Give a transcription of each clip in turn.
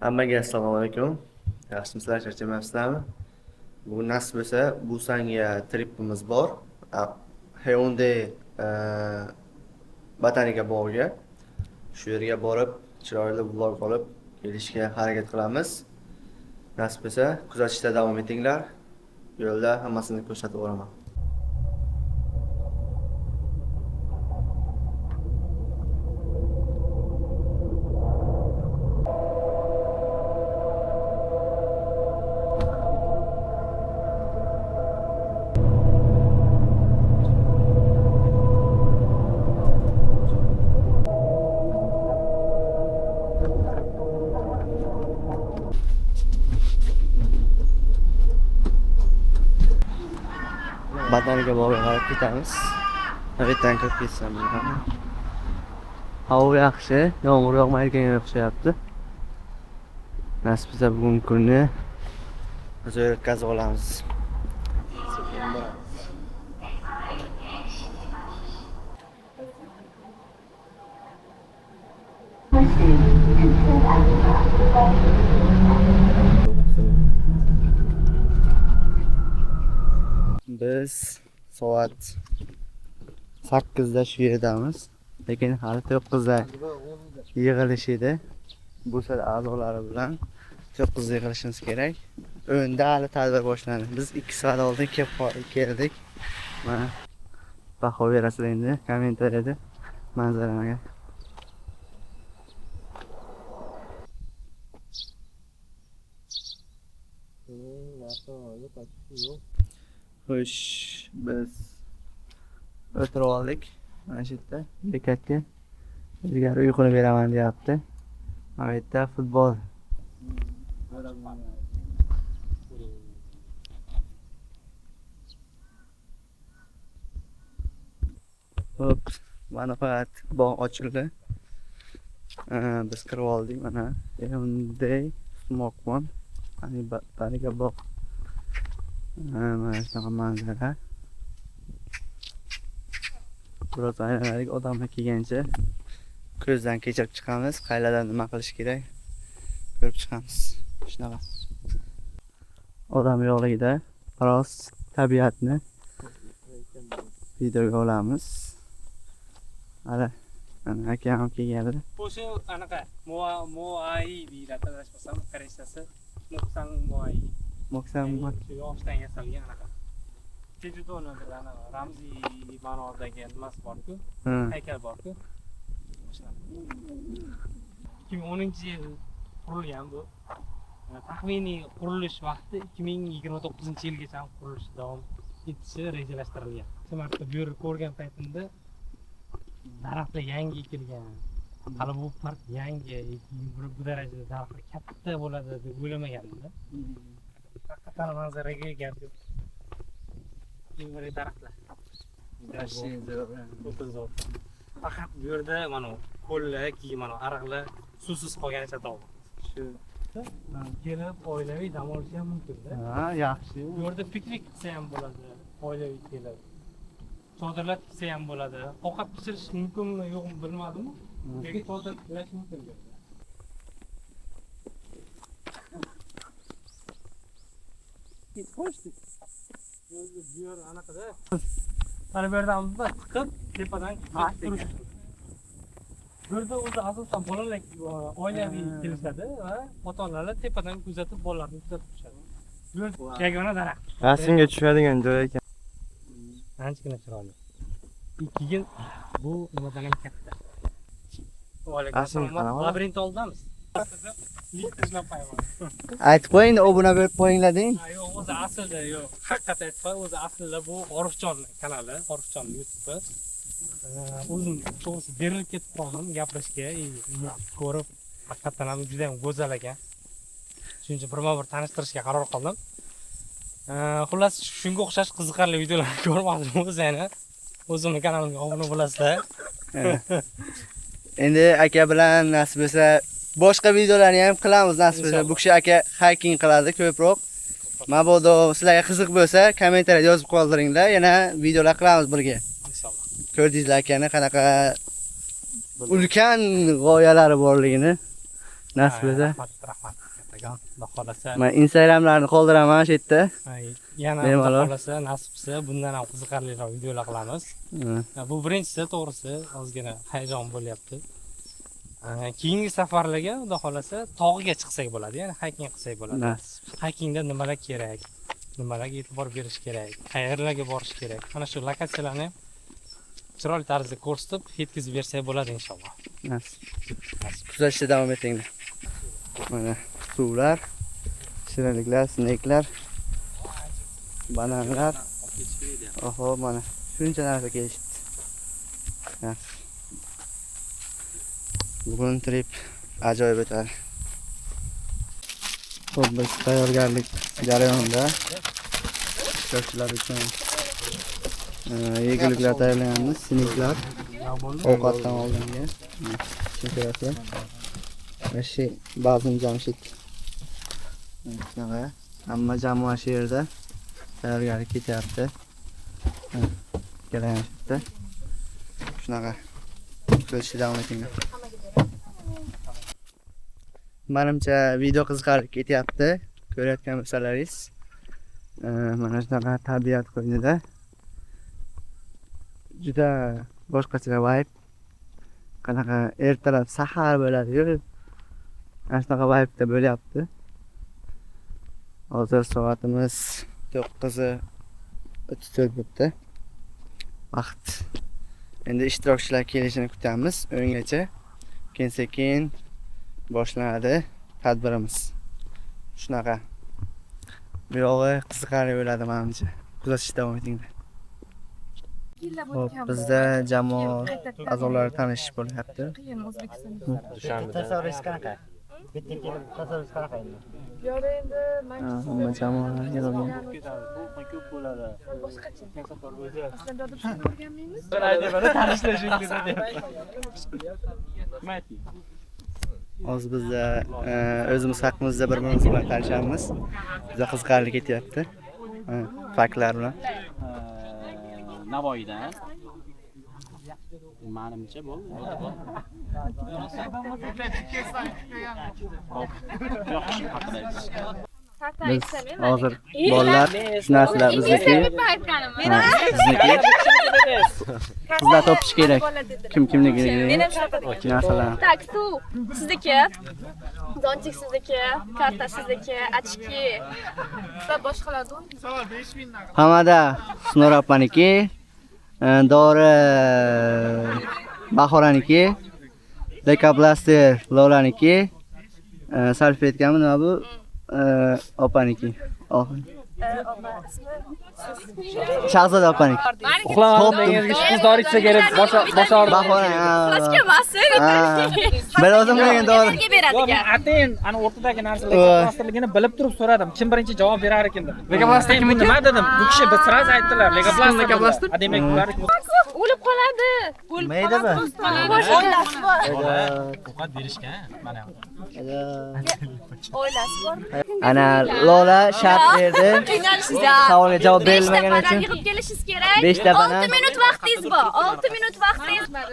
Hammaga assalomu alaykum. Yaxshimisizlar, charchamayapsizlarmi? Bugun nasib bo'lsa Busanga tripimiz bor. Hyundai botanika bog'iga. Shu yerga borib, chiroyli vlog olib kelishga harakat qilamiz. Nasib bo'lsa, kuzatishda davom etinglar. Yo'lda hammasini ko'rsatib boraman. Botanika bog'iga qarab ketamiz. Navetdan kirib ketsam bo'ladi. Havo yaxshi, yomg'ir yog'maydiganga o'xshayapti. Nasib bo'lsa bugungi kunni o'zaro o'tkazib olamiz. Biz soat 8 da shu yerdamiz. Lekin hali 9 da yig'ilish edi. Bu sal a'zolari bilan 9 da yig'ilishimiz kerak. O'nda hali tadbir boshlandi. Biz 2 soat oldin keldik. Mana baho berasizlar endi kommentariyada manzaraga. Xo'sh, biz o'tirib oldik. Mana shu yerda bekatga. Ilgari uyquni beraman deyapti. Mana bu yerda futbol. Hop, mana faqat bog' ochildi. Biz kirib oldik mana. Hyundai Smoke One. Botanika bog'. Mana shunaqa manzara. Biroz aylanalik odamlar kelgancha ko'zdan kechirib chiqamiz. Qayerdan nima qilish kerak ko'rib chiqamiz. Shunaqa. Odam yo'qligida biroz tabiatni videoga olamiz. Mana akam ham kelganlar. O'sha anaqa Moai deyiladi adashmasam, koreychasi Moksang Moai. Moksang Moai. Yoshdan yasalgan anaqa. Jejudo'ni anaqa ramziy ma'nodagi nimasi bor-ku, haykal bor-ku. O'sha 2010-yil qurilgan bu. Taxminiy qurilish vaqti 2029-yilgacha qurilish davom etishi rejalashtirilgan. Shu marta bu yerni ko'rgan paytimda daraxtlar yangi ekilgan. Hali bu park yangi, bu darajada daraxtlar katta bo'ladi deb o'ylamagandim-da. Haqiqatan manzaraga gap yo'q. Yengil daraxtlar. Faqat bu yerda mana ko'llar, keyin mana ariqlar suvsiz qolganicha davom. Shu kelib oilaviy dam olish ham mumkin-da. Ha, yaxshi. Bu yerda piknik qilsa ham bo'ladi, oilaviy kelib. Chodirlar tiksa ham bo'ladi. Ovqat pishirish mumkinmi, yo'qmi bilmadim. Lekin chodir tiklash mumkin bu yerda. Qo'shdik. Bu yer anaqada. Mana bu yerdan biz chiqib, tepadan turish. Bu yerda o'zi asosan bolalar oilaviy kelishadi va ota-onalar tepadan kuzatib, bolalarni kuzatib turishadi. Bu yer yagona daraxt. Rasmga tushadigan joy ekan. Anchagina chiroyli. Keyin bu nimadan ham katta. Labirint oldamiz. Aytib qo'ying, obuna berib qo'yinglar deng. Yo'q, o'zi aslida yo'q. Haqiqat aytib qo'y, o'zi aslida bu Orifjon kanali, Orifjon YouTube'i. O'zim to'g'risi berilib ketib qoldim gapirishga, ko'rib, haqiqatan ham juda ham go'zal ekan. Shuning uchun birma-bir tanishtirishga qaror qildim. Xullas, shunga o'xshash qiziqarli videolarni ko'rmoqchi bo'lsangiz, o'zimning kanalimga obuna bo'lasizlar. Endi aka bilan nasib bo'lsa boshqa videolarni ham qilamiz nasib bo'lsa. Bu kishi aka hiking qiladi ko'proq. Mabodo sizlarga qiziq bo'lsa, kommentariyada yozib qoldiringlar. Yana videolar qilamiz birga. Inshaalloh. Ko'rdingizlar akani qanaqa ulkan g'oyalari borligini. Nasib bo'lsa. Rahmat. Kattakon. Xudo xolasa. Men Instagramlarni qoldiraman shu yerda. Yana Bemalol. Xudo xolasa, nasib qilsa bundan ham qiziqarliroq videolar qilamiz. Bu birinchisi, to'g'risi, ozgina hayajon bo'lyapti. Keyingi safarlarga Xudo xolasa tog'iga chiqsak bo'ladi, ya'ni hiking qilsak bo'ladi. Hikingda nimalar kerak? Nimalarga e'tibor berish kerak? Qayerlarga borish kerak? Mana shu lokatsiyalarni chiroyli tarzda ko'rsatib, yetkazib bersak bo'ladi inshaalloh. Kuzatishda davom etinglar. Mana suvlar, shirinliklar, snacklar, bananlar. Oho, mana shuncha narsa kelishibdi. Bugun trip ajoyib o'tadi. Xo'p, biz tayyorgarlik jarayonida ishtirokchilar uchun yeguliklar tayyorlayapmiz. Sineklar ovqatdan oldingi chempionati. Mana Bazm Jamshid. Shunaqa hamma jamoa shu yerda tayyorgarlik ketyapti. Kelayapti. Shunaqa ko'rishda davom etinglar. Menimcha video qiziqarli ketyapti. Ko'rayotgan bo'lsalaringiz, mana shunaqa tabiat qo'ynida juda boshqacha vibe. Qanaqa ertalab sahar bo'ladi-yu. Mana shunaqa vibe'da bo'lyapti. Hozir soatimiz 9:34 bo'libdi. Vaqt. Endi ishtirokchilar kelishini kutamiz. O'yingacha sekin boshlanadi tadbirimiz. Shunaqa. Bu yog'i qiziqarli bo'ladi menimcha. Kuzatishda davom etinglar. Hop, bizda jamoa a'zolari tanishish bo'lyapti. Tasavvuringiz qanaqa? Bitta kelib tasavvuringiz qanaqa endi? Yo'q endi Hamma jamoa yig'ilgan. Ko'p bo'ladi. boshqacha. Aslida dodib ko'rganmiymiz? Hozir bizda o'zimiz haqimizda bir-birimiz bilan tanishamiz. Juda qiziqarli ketyapti. Faktlar bilan. Navoiydan. Menimcha bo'ldi. Biz hozir bolalar shu narsalar bizniki. Bizniki. Qizlar topish kerak. Kim kimligini. Narsalar. Tak, suv sizniki. Zonchik sizniki, karta sizniki, ochki. Va boshqalardan. Hamada Snor opaniki, Dori Bahoraniki, Lekablaster Lolaniki, salfetkami nima bu? Opaniki. Shahzoda opaniki. Siz dori ichsa kerak, bosh Bahoran. Hech emassin. Bir o'zim bilan dori. beradigan. Atayin ana o'rtadagi narsalar plastirligini bilib turib so'radim. Kim birinchi javob berar ekan deb. Legaplastik nima dedim? Bu kishi biz sraz aytdilar. Legaplastik. Demak ular O'lib qoladi. Maydami? Ovqat berishgan mana. O'ylasi bor. Ana Lola shart berdi. Savolga javob berilmagani uchun yig'ib kelishingiz kerak. 5 ta banan. 6 minut vaqtingiz bor. 6 minut vaqtingiz bor.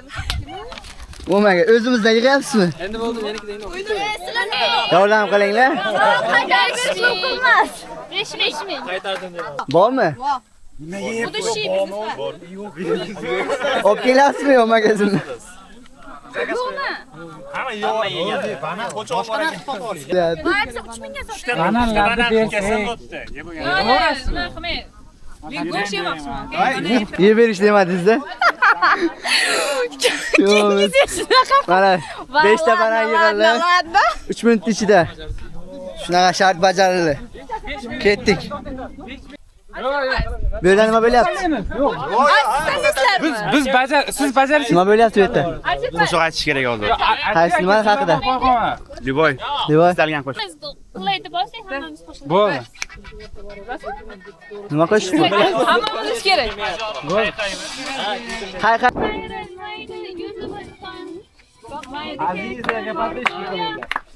Bo'lmagan, o'zimizdan yig'yapsizmi? endi bo'ldi, menikida endi. Yordam qilinglar. Qilmas. 5 ming. Bormi? Budushi bor. Olib kelasizmi yo magazinni? Yo'qmi? Hamma yegan. Bana qo'chib olib Barcha 3 mingga sotadi. Bananlarni bersak, Yeb berish demadingiz-da? Yo'q. Mana 5 ta banan yig'ildi. 3 minut ichida. Shunaqa shart bajarildi. Ketdik. Bu yerda nima bo'lyapti? siz bajarish. Nima bo'lyapti bu yerda? qo'shiq aytish kerak hozir. Qaysi nima haqida? Liboy. Liboy. Istalgan qo'shiq. Qillaydi bo'lsak hammamiz qo'shilib. Bo'ldi. Nima qilish kerak? Hammamiz kerak. Hay hay.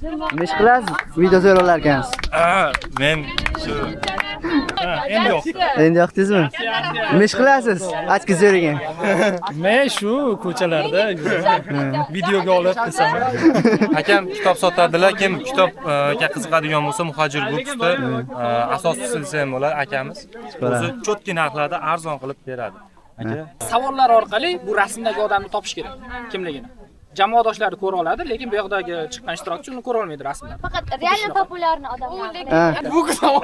Nima ish qilasiz? Video so'rovlar ekansiz. Men shu Endi yo'q. Endi yoqdingizmi? Nima ish qilasiz? Achkiz yurgan. Men shu ko'chalarda videoga olib desam. Akam kitob sotadilar. Kim kitobga qiziqadigan bo'lsa, muhojir guruhida asoschisi desa ham bo'lar akamiz. O'zi cho'tki narxlarda arzon qilib beradi. Aka, Savollar orqali bu rasmdagi odamni topish kerak. Kimligini. Jamoadoshlari ko'ra oladi, lekin bu yoqdagi chiqqan ishtirokchi uni ko'ra olmaydi rasmda. Faqat reально populyarni odamlar. Bu savol.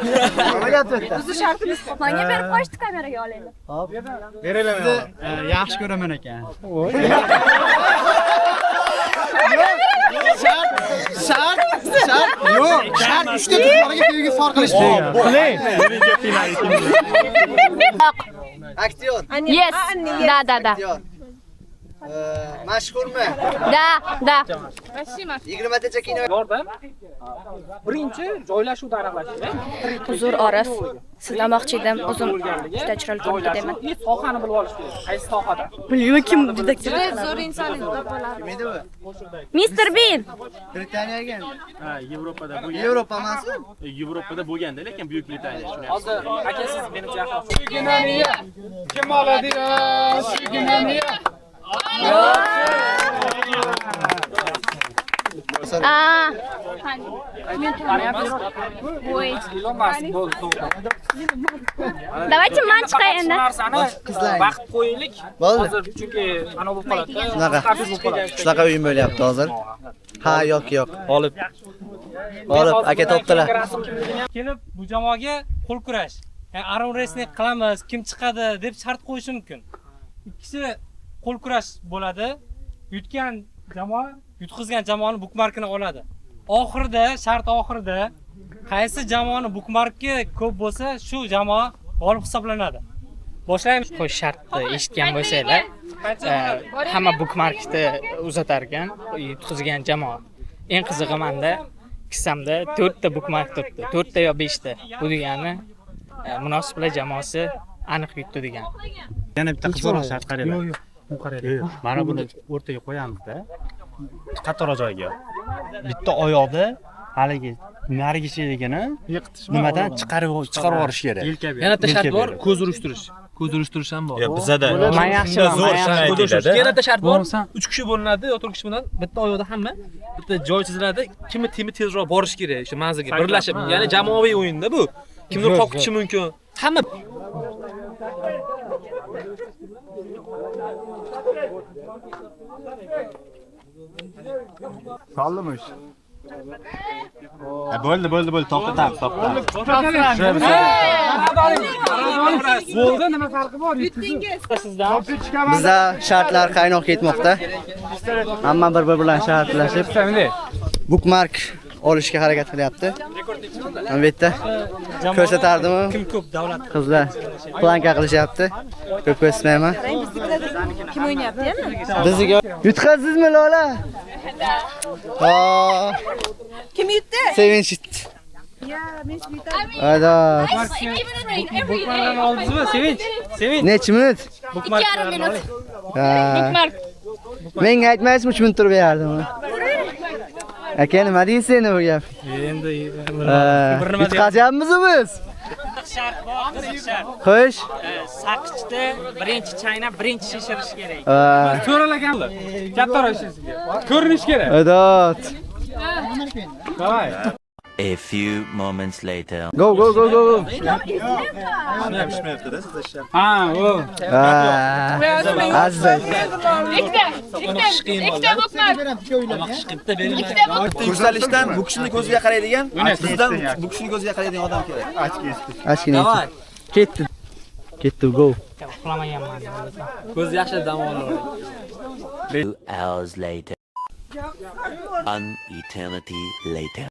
Bizni shartimiz menga berib qo'yishdi kameraga olaylik. Hop. Sizni yaxshi ko'raman ekan. Shart. Yo'q, shart 3 ta tuxumlarga sevgi sor qilish. Aktyor. Yes. Da. Aktyor. Mashhurmi? Da. 20 tacha kino. Borda birinchi joylashuvda aniqlashdi. Huzur Orif. Sizlamoqchi edim. O'zim juda chiroyli ko'rdi deyman. Sohani bilib olish kerak. Qaysi sohada? Bilmayman kim detektiv. Zo'r inson edi. Kim edi bu? Mr. Bean. Britaniyaga. Ha, Yevropada bu Yevropa emasmi? Yevropada bo'lganda, lekin Buyuk Britaniya shuni. Hozir aka siz menimcha yaxshi. kim молодец, Давайте man chiqay endi. Vaqt qo'yaylik. Bo'ldi. Hozir chunki ana bu holatda Shunaqa o'yin bo'lyapti hozir. Ha, yo'q. Olib aka topdilar. Kelib bu jamoaga qo'l kurash. Arm wrestling qilamiz, kim chiqadi deb shart qo'yishi mumkin. Ikkisi qo'l kurash bo'ladi. Yutgan jamoa yutqizgan jamoani bukmarkini oladi. Shart oxirida qaysi jamoani bukmarki ko'p bo'lsa, shu jamoa g'olib hisoblanadi. Boshlaymiz. Xo'sh, shartni eshitgan bo'lsanglar, hamma bukmarketni uzatar ekan, yutqizgan jamoa. Eng qizig'i menda kissamda 4 ta bukmark turibdi. 4 ta yo 5 ta. Bu degani munosiblar jamoasi aniq yutdi degan. Yana bitta qizaloq shart qaraylar. Yo'q, bu qaraylar. Mana buni o'rtaga qo'yamiz-da. Qatorroq joyga. Bitta oyoqni haligi narigi cheligini nimadan chiqarib yuborish kerak. Yana bitta shart bor, ko'z urishtirish. Ko'z urishtirish ham bor. Bizada Men yaxshi zo'r shart. Yana bitta shart bor. 3 kishi bo'linadi, yo 4 kishi bilan bitta oyoqda hamma bitta joy chiziladi. Kimni temi tezroq borish kerak o'sha manzilga birlashib. Ya'ni jamoaviy o'yinda bu. Kimdir qoqishi mumkin. Hamma Sallimish. Bo'ldi, to'xtatam. Bo'ldi, nima farqi bor? Bizda shartlar qaynoq ketmoqda. Hamma bir-biri bilan shartlashib, bookmark olishga harakat qilyapti. Bu yerda ko'rsatardimi? Kim ko'p davlat Qizlar planka qilishyapti. Ko'p ko'rsatmayman. Kim o'ynayapti yana? Bizga yutqazdingizmi Lola? Kim yutdi? Sevinch. Ada. bukmarklarni oldingizmi? Sevinch. Necha minut? 2,5 minut. Bookmark. Menga aytmaysizmi 3 minut turib berdim. Aka nima deysiz endi bu gap? Endi yutqazyapmiz biz. Shart bor, shart. Xo'sh. Saqichda birinchi chaynab, birinchi shishirish kerak. So'ralaganlar. Kattaroq ishingizga. Ko'rinish kerak. Adot. Davay. A few moments later. Go. Ha, o. Aziz. Ikkita bukmark. Ko'zalishdan bu kishini ko'ziga qaraydigan, bizdan bu kishini ko'ziga qaraydigan odam kerak. Achkina. Ketdi, go. Uxlamaganman. ko'z yaxshi dam oladi. 2 hours later. An eternity later.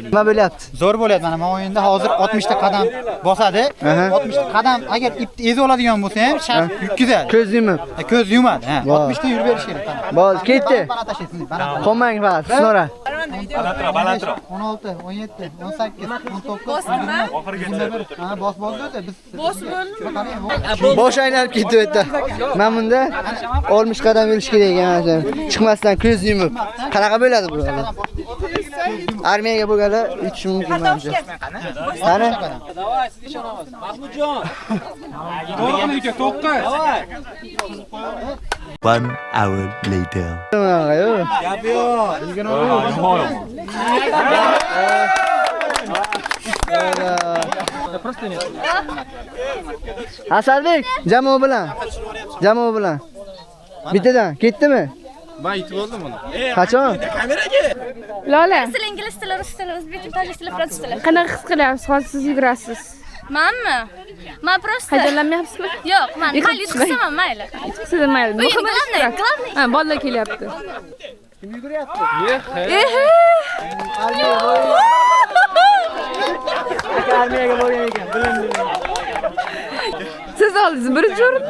Nima bo'lyapti? Zo'r bo'lyapti. Mana bu o'yinda hozir 60 ta qadam bosadi. 60 ta qadam agar ipni ezib oladigan bo'lsa ham shart yutkizadi. Ko'z yumib. Ko'z yumadi, ha. 60 ta yurib berish kerak. Bo'l, ketdi. Qolmang faqat, sinora. balandroq. 16, 17, 18, 19, 20. Oxirigacha. Ha, bosib o'zi biz. Bosh aylanib ketyapti. Men bunda olmuş qadam yurish kerak ekan. Chiqmasdan ko'z yumib. Qanaqa bo'ladi bu? Armiyaga bo'lganda yutishim mumkin menimcha. Qani? One hour later. Asadbek, jamoa bilan. Bittadan ketdimi? Ben yutib oldim uni. Qachon? Lola. Siz ingliz tili, rus tili, o'zbek tili, tojik tili, fransuz tili. Qanaqa his qilyapsiz? Hozir siz yugurasiz. Menmi? Men просто Hayajonlanmayapsizmi? Yo'q, men hal yutqisaman, mayli. Siz mayli. Muhimi Главное. ha, bolalar kelyapti. Kim yuguryapti? Armiyaga borgan ekan, bilindi. Siz oldingiz birinchi o'rin.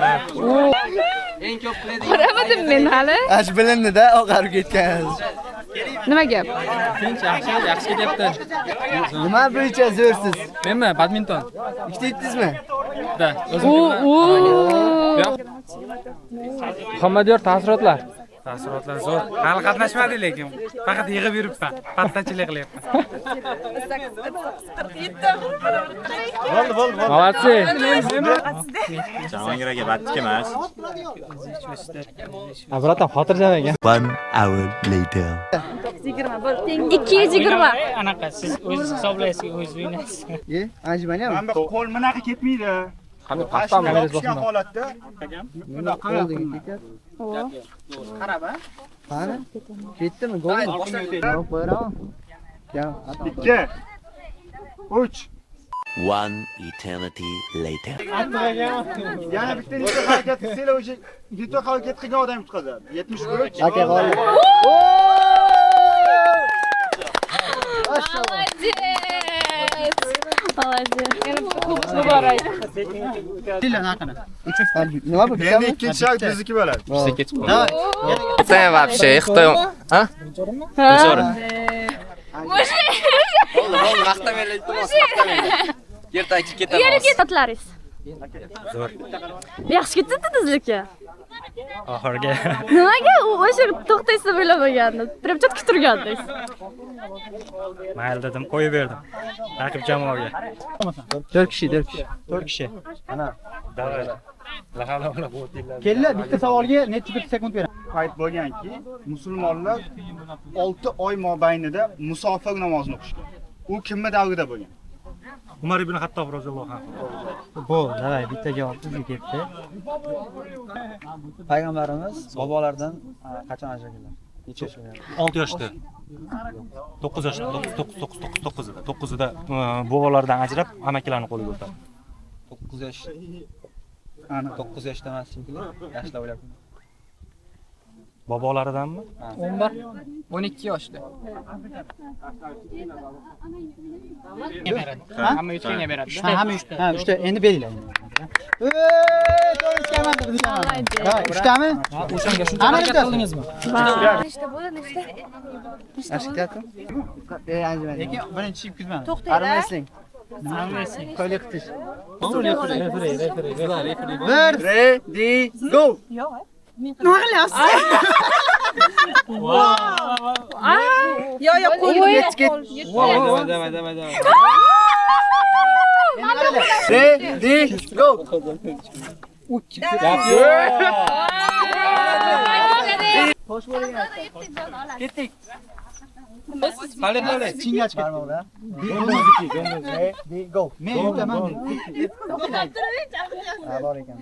Qaramadim men hali. Ash bilindi-da, oqarib ketgan. Nima gap? Yaxshi ketyapti. Nima bo'yicha zo'rsiz? Menmi? Badminton. Ikkita yutdingizmi? Da, Muhammadiyor taassurotlar. Taassurotlar zo'r. Hali qatnashmadik lekin. Faqat yig'ib yuribman. Pattachilik qilyapman. Молодцы. Jahongir aka battik emas. Bratan xotirjam ekan. One hour later. 220. Anaqa siz o'zingiz hisoblaysiz, o'zingiz o'ynaysiz. Anjmaniyam? Qo'l bunaqa ketmaydi. Qanday qasam kamerasi Tushgan bosma. holatda Qaraba. Qani? Ketdimi? Gol. Javob beraman. ikki, 3. One eternity later. Yana bitta necha harakat qilsanglar o'sha necha harakat qilgan odam yutqazadi. 73. Aka g'olib. Nima bu? Endi ikkinchi shart bizniki bo'ladi. Xitoy вообще, Xitoy. Ha? Zo'r. Ertaga ketamiz. Yerga tatlaringiz. Zo'r. Yaxshi ketdi tezlikka. Oxirgi. Nimaga u o'sha to'xtaysa bo'lmagandim. Prям chetga turgandingiz. Mayli dedim, qo'yib berdim. Raqib jamoaga. 4 kishi. 4 kishi. Ana. Davray. Lahalla bo'tdilar. Kellar, bitta savolga necha sekund beraman. Qayt bo'lganki, musulmonlar 6 oy mobaynida musofir namozini o'qishgan. U kimning davrida bo'lgan? Umar ibn Xattob roziyallohu anhu. Bu, davay, bitta javob sizga ketdi. Payg'ambarimiz bobolardan qachon ajralganlar? Necha yoshda? 6 yoshda. 9 yoshda, 9ida bobolardan ajrab amakilarni qo'liga o'tadi. 9 yosh. Ana 9 yoshda emas chunkilar, yaxshilab o'ylab. Bobolaridanmi? 11, 12 yoshda. Hamma yutganga beradi. Ha, 3ta endi beringlar. To'g'ri chiqarmadi bizga. Ha, 3tami? O'shanga shuncha harakat qildingizmi? Nechta bo'ldi, nechta? Ashikatim. Anjman. Lekin birinchi yutqizmadi. Armesling. Kollektiv. Ready, go. Nima qilyapsiz? Yo, qo'l. Ket. Давай. Ready, go. Xo'sh bo'ling. Ketdik. Pale. Chingach barmoqlar. Ready, go. Men yutaman. Ha, bor ekan.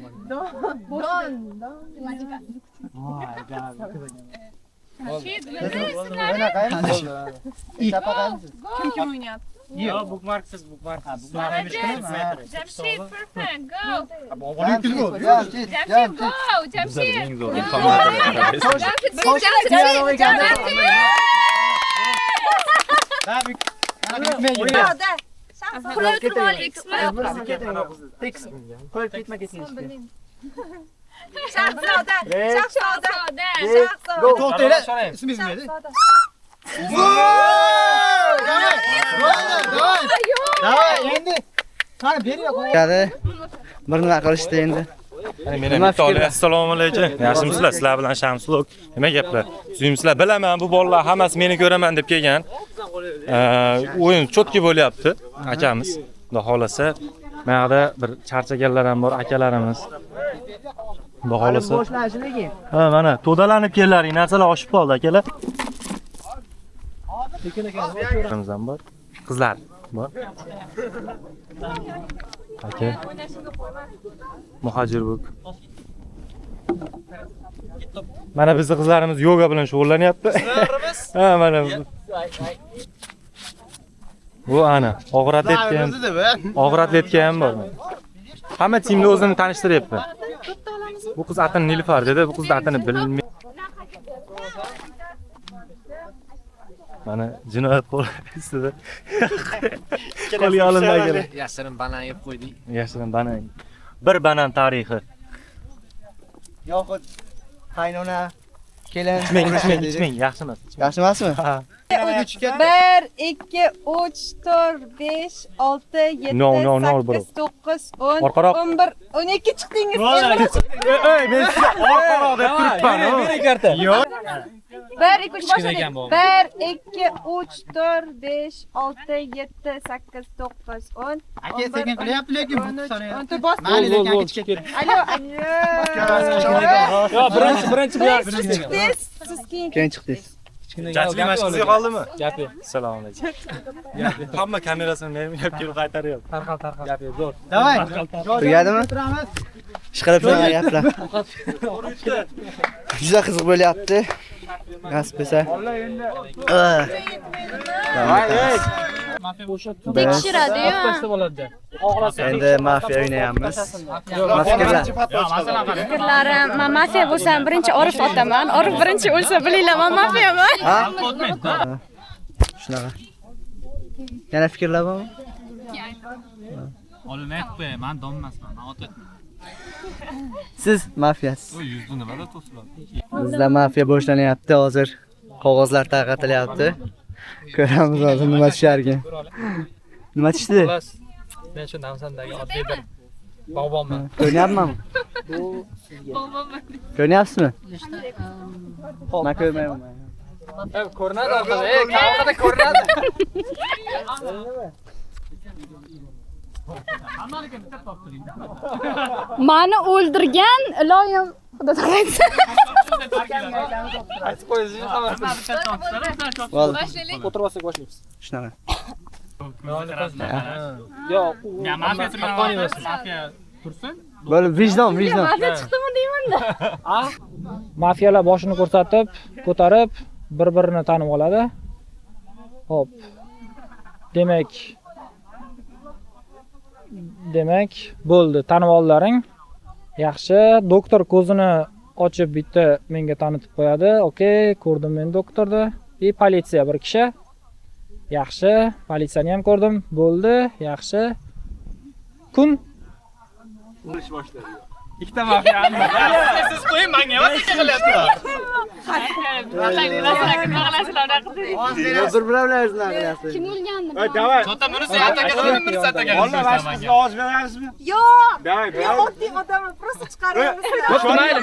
Kim o'ynayapti? Yo'q, bookmarksiz. Jamshid, perfect, go. To'xtanglar. Ismingiz nima edi? Bir nima qilishdi endi? Meni Vitoliy, assalomu alaykum. Yaxshimisizlar? Sizlar bilan Shamsulok. Nima gaplar? Sizlar bilaman, bu bolalar hammasi meni ko'raman deb kelgan. O'yin cho'tki bo'lyapti akamiz. Xudo xolasa, mayog'da bir charchaganlar ham bor akalarimiz. Xudo xolasa. Ha, mana to'dalanib kellaring, narsalar oshib qoldi akalar. Qizlarimiz ham bor. Qizlar bor. Aka. Muhajirbek. Mana bizning qizlarimiz yoga bilan shug'ullanyapti. Ha, mana bu. Bu ana, og'ir atletga ham bor. Hamma timni o'zini tanishtiryapti. Bu qiz atini Nilufar dedi, bu qiz atini bilmayman. Mana jinoyat qo'lida. Qo'lga olinmagan. Yashirin banan yeb qo'ydik. Yashirin banan. Bir banan tarixi. Yoxud qaynona kelin Ichmang, yaxshi emas. Yaxshi emasmi? Ha. 1, 2, 3, 4, 5, 6, 7, 8, 9, 10, 11, 12 chiqdingiz. Ey, men sizga orqaroq deb turibman. Meni karta. Yo'q. 1, 2, 3, 4, 5, 6, 7, 8, 9, 10. Aka sekin qilyapti lekin bu soni. Mayli lekin aka chiqib Alo, Yo, birinchi chiqdingiz. Siz Keyin chiqdingiz. Jachli mashqasiga qoldimi? Gap yo'q. Assalomu alaykum. Hamma kamerasini menga kelib qaytaryapti. Tarqal. Gap yo'q, zo'r. Davay. Tugadimi? Ishqilib shunaqa gaplar. Juda qiziq bo'lyapti. Nasib bo'lsa. Tekshiradi-yu. Endi mafiya o'ynayapmiz. Mafiyalar. Fikrlarim, men mafiya bo'lsam, birinchi Orif otaman. Orif birinchi o'lsa, bilinglar, men mafiyaman. Ha? Shunaqa. Yana fikrlar bormi? Olimay qo'y, men dom emasman, men ota. Siz mafiyasiz. U yuzni nimada to'siladi? Bizda mafiya boshlanyapti hozir. Qog'ozlar tarqatilyapti. Ko'ramiz hozir nima tusharkan. Nima tushdi? Men shu Namsandagi oddiy bir bog'bonman. Ko'ryapmanmi? Ko'ryapsizmi? Men ko'rmayman. Ko'rinadi orqada. Kamerada ko'rinadi. Meni o'ldirgan iloyim Xudo taolasi. Aytib qo'yingiz hammasi. O'tirib olsak boshlaymiz. Shunaqa. Yo'q, mafiya tursin. Bo'lib vijdon. Mafiya chiqdimi deyman-da. Mafiyalar boshini ko'rsatib, ko'tarib, bir-birini tanib oladi. Hop. Demak, bo'ldi. Tanib ollaring. Yaxshi. Doktor ko'zini ochib bitta menga tanitib qo'yadi. Okey, ko'rdim men doktorni. Politsiya bir kishi. Yaxshi. Politsiyani ham ko'rdim. Bo'ldi. Yaxshi. Kun urush boshladi. Ikkita mafiyani. Siz qo'ying, menga nima qilyapsizlar? Bir-bilan qilyapsiz. Kim o'lgandi? Davay. Chota bunisi ataga, bunisi ataga. Vallahi sizga ovoz berasizmi? Yo'q. Men oddiy odamman, просто chiqaryapmiz.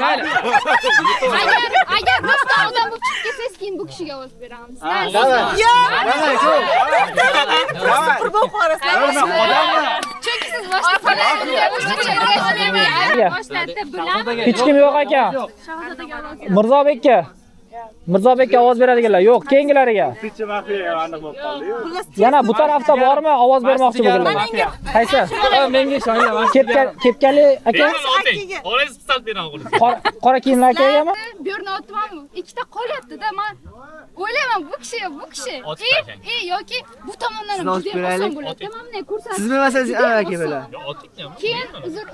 Mayli. Agar rostdan odam bo'lib chiqib ketsangiz, keyin bu kishiga ovoz beramiz. Qurbon qorasizlar. Chunki siz boshlarda bilan Hech kim yo'q ekan. Shahzodaga ovoz Mirzobekka ovoz beradiganlar yo'q, keyingilariga. Yana bu tarafda bormi? Ovoz bermoqchi bo'lganlar. Qaysi? Menga ishoninglar. Kepkali aka. Ovoz sal beraman. Qora kiyimli akagami? Bu yerni otman. Ikkita qolyapti-da, men o'ylayman bu kishi. Yoki bu tomondan juda oson bo'ladi. Mana ko'rsatib. Siz bilmasangiz aka bo'lar. Keyin uzr.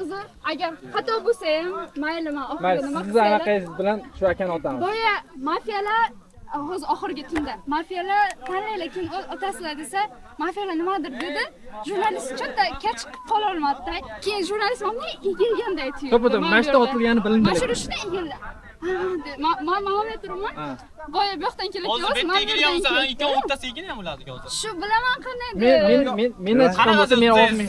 Agar xato bo'lsa ham, mayli, men Mayli, siz anaqangiz bilan shu akani otaman. Boya mafiyalar hozir oxirgi tunda mafiyalar tanlaylar keyin otasizlar desa, mafiyalar nimadir dedi. Jurnalist cho'tta kech qola olmadi. Keyin jurnalist mana egilganda aytdi. To'pida mashta otilgani bilindi. Mashina shuni egildi. Mana turibman. Boya bu yoqdan kelayapsiz. ikki o'rtasi ekan ham ularni hozir. Shu bilaman qanday. Men chiqqan bo'lsa men ovozimni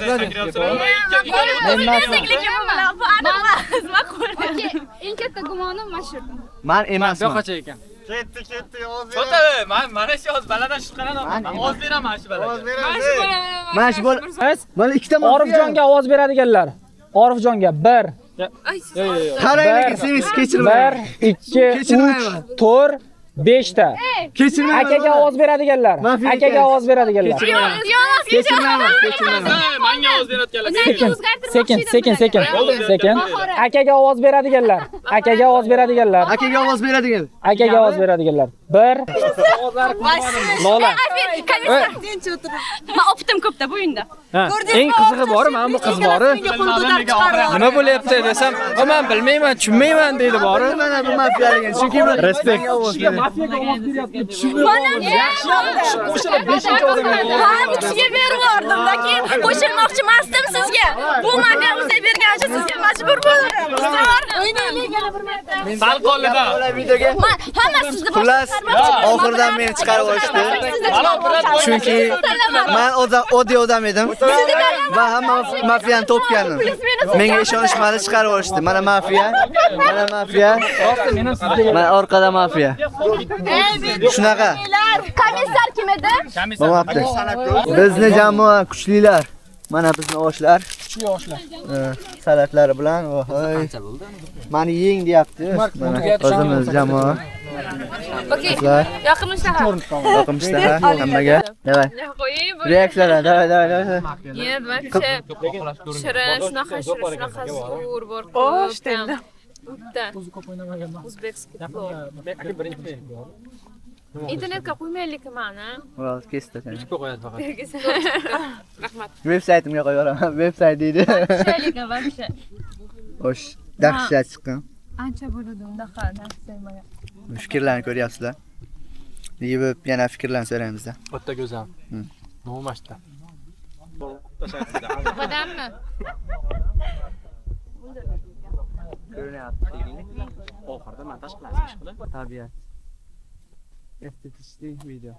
Eng katta gumonim mana shu. Men emasman. yo'qacha ekan. Ketdi, Cho'tavi, mana shu hozir baladan shu qaradim. Ovoz beraman shu balaga. Mana shu bola. Mana ikkita Orifjonga ovoz beradiganlar. Orifjonga 1 qarang, siz kechirmayman. 1 2 3 4 5 ta. Kechirmayman. Akaga ovoz beradiganlar. Akaga ovoz beradiganlar. Kechirmayman. Menga ovoz berayotganlar. Sekin. Akaga ovoz beradiganlar. Akaga ovoz beradiganlar. Akaga ovoz beradigan. Akaga ovoz beradiganlar. 1 Lola. Men optim ko'pda bu o'yinda. Eng qizig'i bor, mana bu qiz bor. Nima bo'lyapti desam, "Men bilmayman, tushunmayman" deydi bor. Mana bu mafiyaligin. Chunki bu Respekt. mafiyaga ovoz beryapti. Qo'shilib 5-o'ringa. Ha, bu kishiga berib yubordim-da, keyin qo'shilmoqchi emasdim sizga. Bu menga o'zi bergancha sizga majbur bo'ldim. O'ynaylik yana bir marta. Sal qoldi-da. Men hamma sizni Xullas, oxirdan meni chiqarib olishdi. Chunki men oddiy odam edim va hamma mafiyani topgandim. Menga ishonishmadi, chiqarib olishdi. Mana mafiya. Mana orqada mafiya. Shunaqa. Komissar kim edi? Bo'lmabdi. Bizni jamoa kuchlilar. Mana bizni yoshlar. Kuchli yoshlar. Salatlari bilan, voy. Mani yeng deyapti. Mana o'zimiz jamoa. Okey. Yoqimishlar. Yoqimishlar hammaga. Davay. Reaksiyalar, davay. Nima shirin, shunaqa zo'r bor. O'shda. O'zbekskiy. Internetga qo'ymaylik mana. Xo'sh, kesdi seni. qo'yadi faqat. Rahmat. Veb-saytimga qo'yaveraman. Veb-sayt deydi. Shayliga вообще. Xo'sh, dahshat chiqqan. Ancha bo'ladi undaqa narsa. Fikrlarni ko'ryapsizlar. Yeb yana fikrlarni so'raymiz-da. O'ta go'zal. Nomashda. Odammi? Ko'rinyapti. Oxirida montaj qilasiz ishqilib. Tabiat. Estetik video.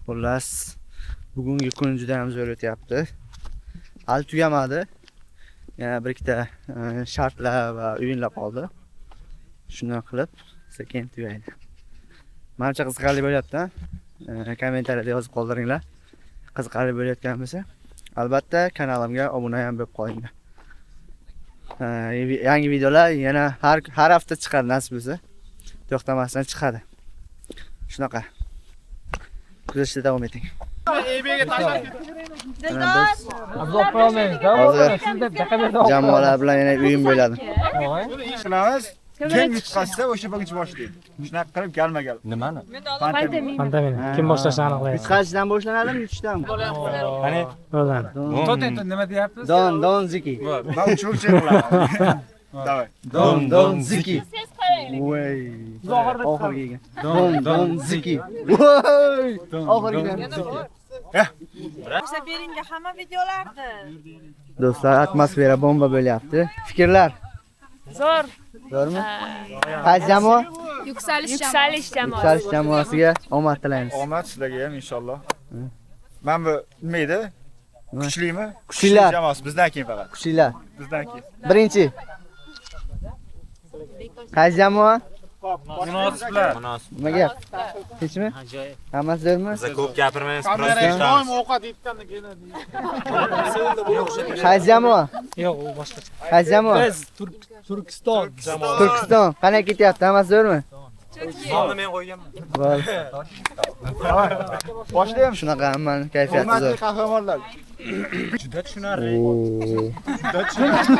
Xullas, bugungi kun juda ham zo'r o'tyapti. Hali tugamadi. Yana bir ikkita shartlar va o'yinlar qoldi. Shuni qilib, sekin tugaydi. Menimcha qiziqarli bo'lyapti. Kommentariyada yozib qoldiringlar. Qiziqarli bo'layotgan bo'lsa, albatta kanalimga obuna ham bo'lib qolinglar. Yangi videolar yana har hafta chiqadi nasib bo'lsa. To'xtamasdan chiqadi. Shunaqa. Kuzatishda davom eting. Jamoalar bilan yana o'yin bo'ladi. Qilamiz. Kim yutqazsa o'sha birinchi boshlaydi. Shunaqa qilib galma-gal. Nimani? Pantomina. Kim boshlashni aniqlaydi. Yutqazishdan boshlanadimi, yutishdanmi? Qani? Bo'ladi. To'xta, nima deyapsiz? Don Ziki. Men uchuvchi qilaman. Davay. Don Ziki. Voy. Oxirgi. Don Ziki. Voy. Oxirgi. Beringa hamma videolarni. Do'stlar, atmosfera bomba bo'lyapti. Fikrlar. Zo'rmi? Qaysi jamoa? Yuksalish jamoasi. Yuksalish jamoasiga omad tilaymiz. Omad sizlarga ham inshaalloh. Men bu nima edi? Kuchlimi? Kuchlilar jamoasi bizdan keyin faqat. Kuchlilar. Bizdan keyin. Birinchi. Qaysi jamoa? Munosiblar. Nima gap? Hechmi? Hammasi zo'rmi? Biz ko'p gapirmaymiz, Ovqat yetganda keladi. Qaysi jamoa? Yo'q, u boshqacha. Qaysi jamoa? Biz Turkiston jamoasi. Turkiston. Qanday ketyapti? Hammasi zo'rmi? Sonni men qo'yganman. Boshlaymiz. Shunaqa hammani kayfiyati zo'r. Hurmatli qahramonlar. Juda tushunarli. Juda tushunarli.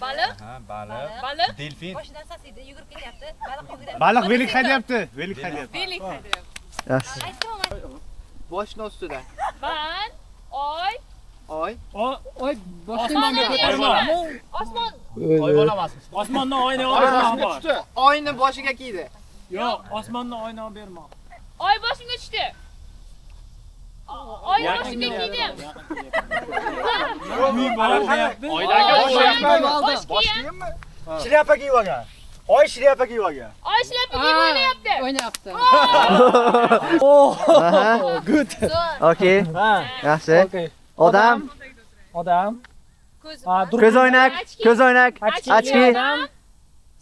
Baliq? Ha, baliq. Baliq? Delfin. Boshidan sasiydi, yugurib kelyapti. Baliq yuguradi. Baliq velik haydayapti. Velik haydayapti. Velik haydayapti. Yaxshi. Boshni ustida. Ban, oy. Oy. Oy, boshqalarga ko'tarma. Osmon. Oy bo'lamasiz. Osmondan oyni olib bor. Oyni boshiga kiydi. Yo'q, osmondan oyni olib berma. Oy boshimga tushdi. Oyna boshiga kiydim. Shlyapa kiyib olgan. Oy shlyapa kiyib olgan. Oy shlyapa kiyib o'ynayapti. O'ynayapti. Aha. Good. Okey. Yaxshi. Okay. Odam. Odam. Ko'z o'ynak. Ko'z o'ynak. Ochki.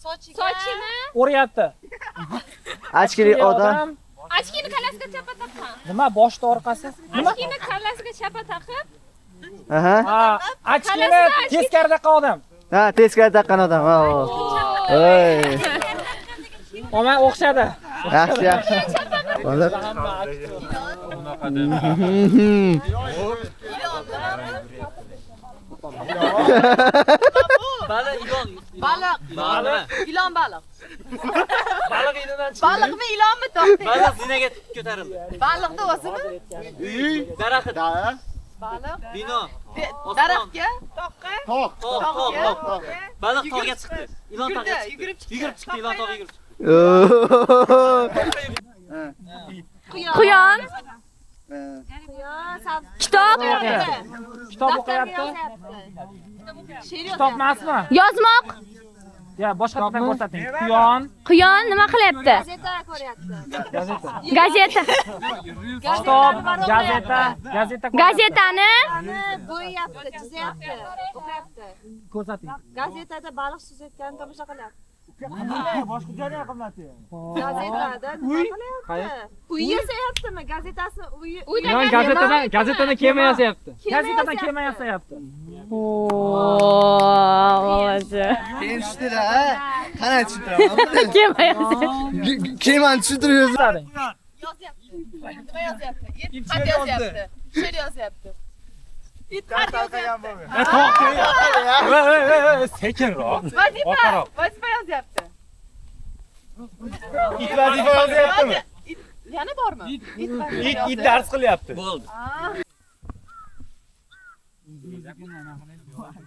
Sochini. O'ryapti. Ochkili odam. Ochkini kalasiga chapa taqib. Nima boshda orqasi? Nima? Ochkini kalasiga chapa taqib. Aha. Ochkini teskari taqqan odam. Ha, teskari taqqan odam. Ha. Oy. Oma o'xshadi. Yaxshi, yaxshi. Bo'lib. Baliq. Ilon baliq. Baliq inidan chiqdi. Baliqmi ilonmi topdi? Baliq zinaga ko'tarildi. Baliqni o'zimi? Daraxt. Baliq. Bino. Daraxtga. Toqqa. Toq. Baliq tog'ga chiqdi. Ilon tog'ga chiqdi. Yugurib chiqdi. Ilon tog'ga yugurib chiqdi. Quyon. Kitob. Kitob o'qiyapti. Kitob emasmi? Yozmoq. Ya, boshqa tarafdan ko'rsating. Quyon. Quyon nima qilyapti? Gazeta ko'ryapti. Gazeta. Kitob, gazeta, gazeta. Gazetani Bo'yayapti, chizyapti, o'qiyapti. Ko'rsating. Gazetada baliq suzayotganini tomosha qilyapti. Boshqa joyga qilmadi. Gazetada nima qilyapti? Uy yasayaptimi? Gazetasini uyi. Gazetadan kema yasayapti. Gazetadan kema yasayapti. O'zi. Keyin tushdi-da, ha? Qani tushuntiraman. Kema yasayapti. Kemani tushuntirib Nima yozyapti? Xat yozyapti. She'r yozyapti. It xat yozyapti. Sekinroq. Vazifa yozyapti. It vazifa yozyaptimi? Yana bormi? It dars qilyapti. Bo'ldi.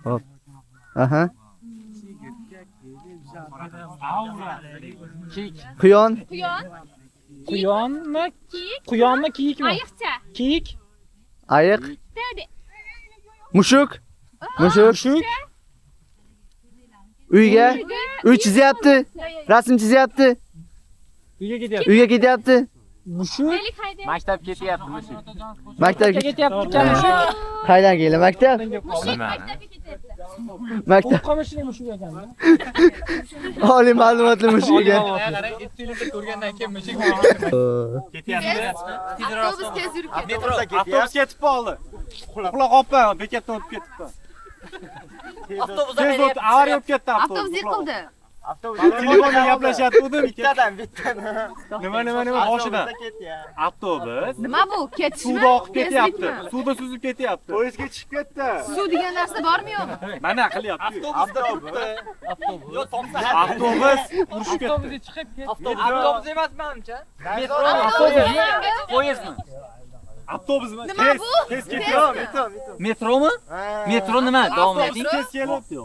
Hop. Aha. Quyon. Quyon. Quyonmi? Kiyik. Quyonmi, kiyikmi? Ayiqcha. Kiyik. Ayiq. Dedi. Mushuk. Mushuk. Uyga. Uy chizyapti. Rasm chizyapti. Uyga ketyapti. Uyga ketyapti. Mushuk. Nelik haydi. Maktab ketyapti mushuk. Maktabga Ketyapti mushuk. qaydan keldi maktab? Mushuk maktabga ketyapti. Maktab. Qo'mishli mushuk ekan. Oliy ma'lumotli mushuk ekan. It filmda ko'rgandan keyin mushuk Ketyapti. Avtobus tez yurib ketdi. Avtobus ketib qoldi. Quloq oppa bekatdan o'tib ketibdi. Avtobusda Tez o'tib, avariya bo'lib ketdi avtobus. Avtobus yiqildi. Telefonda gaplashyapti, bittadan. Nima boshidan. Avtobus Nima bu? Ketishmi? suvda oqib ketyapti. Suvda suzib ketyapti. Poyezdga chiqib ketdi. Suv degan narsa bormi yo'qmi? Mana qilyapti. Avtobus. Avtobus urishib ketdi. Avtobus emas menimcha. Poyezdmi? Avtobusmi? Nima bu? Tez ketyapti. Metromi? Metro nima? Davom eting. Tez kelyapti.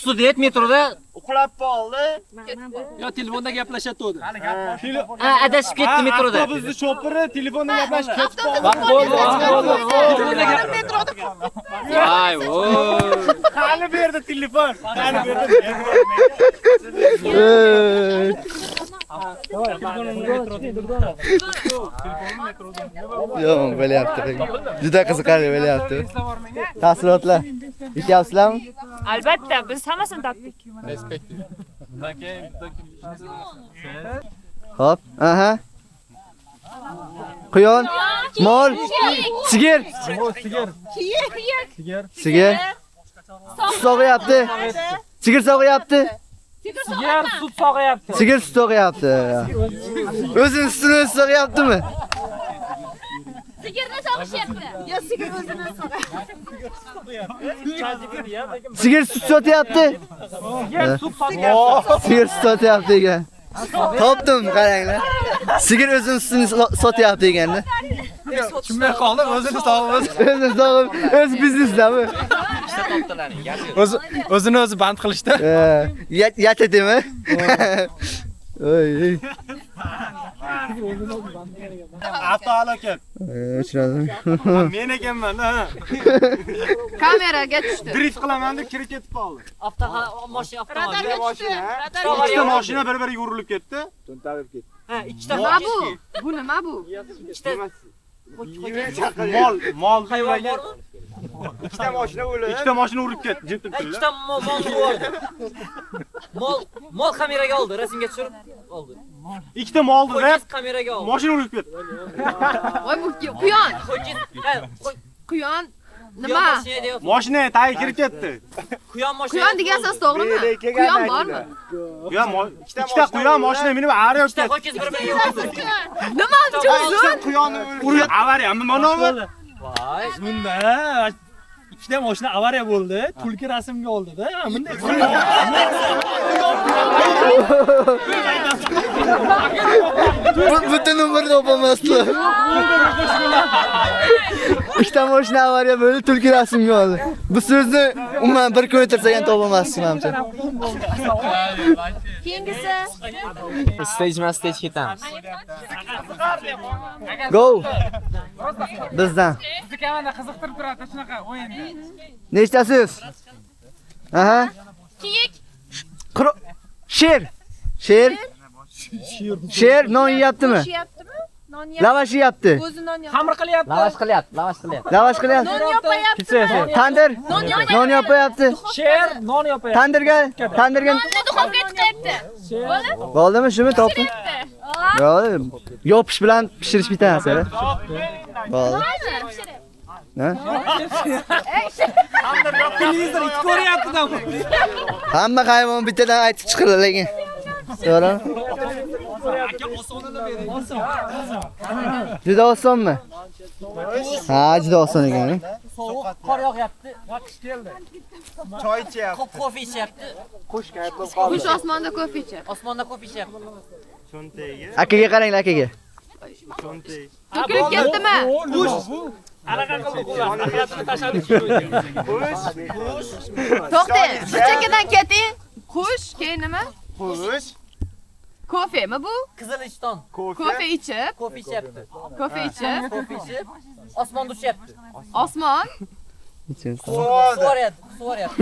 Student metroda Uxlab qoldi. yo telefonda gaplashyapti. Ha, Adashib ketdi metroda. Avtobusni shofiri telefonda gaplashib ketib qoldi. Ay, voy. Qani bu yerda telefon? Qani bu yerda? Yo'q, bo'lyapti. Juda qiziqarli bo'lyapti. Taassurotlar. Ishyapsizlarmi? Albatta, biz hammasini topdik. Hop, aha. Quyon, mol, sigir. Sigir. Sog'yapti. Sigir sog'yapti. Sigir sut sog'yapti. Sigir sut sog'yapti. O'zini sutini o'zi sog'yaptimi? Sigirni sog'ishyapti. Yo, sigir o'zini Sigir sut sotyapti. Sigir sut sotyapti. Sigir sut sotyapti ekan. Topdim, qaranglar. Sigir o'zini sutini sotyapti ekanda. Tushunmay qoldim, o'zini sog'ib. O'zini sog'ib, o'z biznesdami? O'zini o'zi band qilishdi. Yatadimi? Oy. Avtohalokat. Uchradim. Men ekanman ha. Kameraga tushdi. Drift qilaman deb kirib ketib qoldi. Mashina Radarga tushdi. Ikkita mashina bir-biriga urilib ketdi. To'ntarib ketdi. Ha, ikkita Nima bu? Bu nima bu? Mol hayvonlar. Ikkita mashina o'ldi. Ikkita mashina urib ketdi. Jim turibdi. ikkita mol urdi. Mol kameraga oldi, rasmga tushirib oldi. Ikkita moldi-da Kameraga oldi. mashina urib ketdi. Voy bu quyon. Quyon nima? Mashina tagiga kirib ketdi. Quyon degan so'z to'g'rimi? Quyon bormi? Ikkita quyon mashina minib ariyib ketdi. Ho'kiz bir-biriga urdi. Nima uchun? Quyonni urib avariyami mana bu? Voy. Bunda ikkita mashina avariya bo'ldi, tulki rasmga oldida. Bunday Butun umrni o'pamasdi. Ikkita mashina avariya bo'ldi, tulki rasmga oldi. Bu so'zni umuman bir kun o'tirsak ham topamasdi menimcha. Keyingisi. Stage ketamiz. Go. Bizdan. bizni kamanda qiziqtirib turadi shunaqa o'yin. Nechtasiz? Aha. Kiyik. Sher. Sher non yeyaptimi? Yeyaptimi? Non yeyapti. Lavash yeyapti. O'zi non yeyapti. Xamir qilyapti. Lavash qilyapti. Non yopayapti. Tandir. Non yopayapti. Sher non yopayapti. Tandirga. Nonni duxovkaga tiqayapti. Bo'ldimi, shumi topdim. Bo'ldi. Yopish bilan pishirish bitta narsa. Bo'ldi. Ne? Televizor ikki ko'ryapti-da bu. Hamma hayvon bittadan aytib chiqildi lekin. To'g'rimi? Juda osonmi? Ha, juda oson ekan. Sovuq qor yog'yapti. Qish keldi. Choy ichyapti. Kofe ichyapti. Qush osmonda ko'p ichadi. Osmonda kofe ichyapti. Akaga qaranglar, akaga. To'kilib ketdimi? Anaqa qildi qo'llar. Hayotini tashlab To'xtang, chekkadan keting. Qush, keyin nima? Qush. Kofemi bu? Qiziliston. Kofe ichib, Kofe ichyapti. kofe ichib, Kofe ichib, osmonda uchyapti. osmon, Suvaryapti.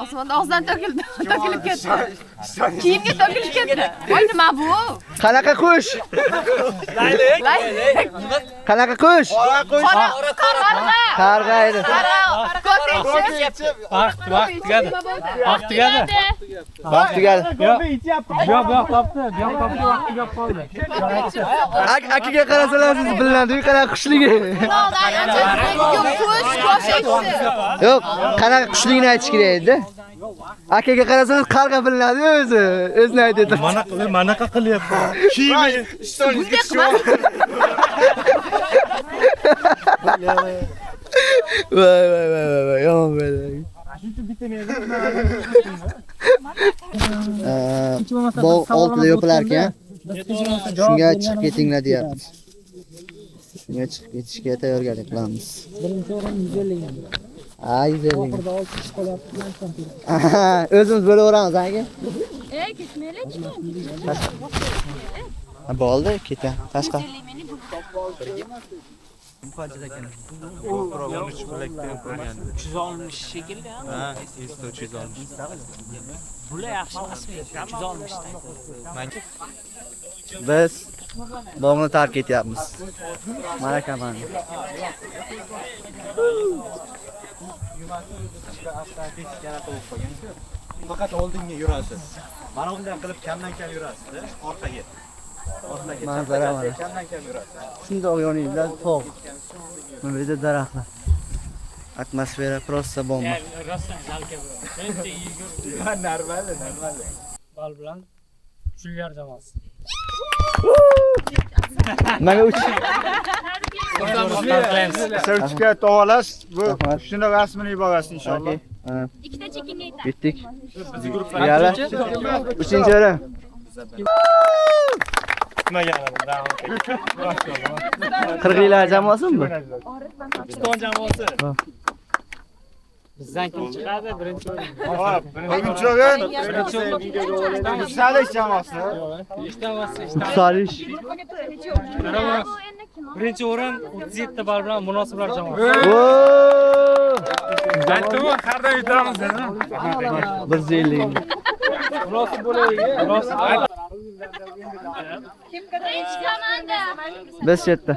osmonda og'zidan to'kilib ketdi. Kiyimga to'kilib ketdi. Voy nima bu? Qanaqa qush? Laylik. Qanaqa qush? Qarg'a. Qarg'a edi. Kofe ichib. Vaqt tugadi. Vaqt tugadi. Vaqt tugadi. Yo'q, topdi. Yo'q, vaqti yo'q qoldi. Akaga qarasalar siz bilinadi, qanaqa qushligi. Yo'q, qanaqa qushligini aytish kerak edi. Akaga qarasangiz qarg'a bilinadi o'zi. O'zini aytadi. Manaqa qilyapti. Kiyimi istolingizga Voy, yomon bo'ldi. Bog' oltida yopilar ekan. Shunga chiqib ketinglar deyapti. Shunga chiqib ketishga tayyorgarlik qilamiz. Birinchi o'rin 150 ga. Ha, 150. Oxirida 6 kishi qolyapti. O'zimiz bo'laveramiz, aka. Ketmaylik. Bo'ldi, keting. Tashqa. Shekilli. Ha, 360. Bular yaxshi emasmi? 360 dan. Biz bog'ni tark etyapmiz. Mana kaman. Faqat oldinga yurasiz. Mana bunday qilib kamdan-kam yurasiz, orqaga. Manzara mana. Kamdan-kam yurasiz. Shundoq yoningizda tog'. Mana bu yerda daraxtlar. Atmosfera просто bomba. Normal. Bal bilan kuchlilar jamoasi. Menga 3 sertifikat olasiz. Bu shuni rasmini yuborasiz inshaalloh. Ikkita chekinga aytadi. Bitdik. Yala. 3-o'rin. Qirg'iylar jamoasimi bu? Pokiston jamoasi. Bizdan kim chiqadi? Birinchi o'rin. Hop, birinchi o'rin. Yuksalish jamoasi. Yuksalish. Birinchi o'rin 37 ball bilan munosiblar jamoasi. Aytdim, qardan yutamiz dedim. 150. Munosib bo'laylik. Munosib. Birinchi komanda. Biz chetda.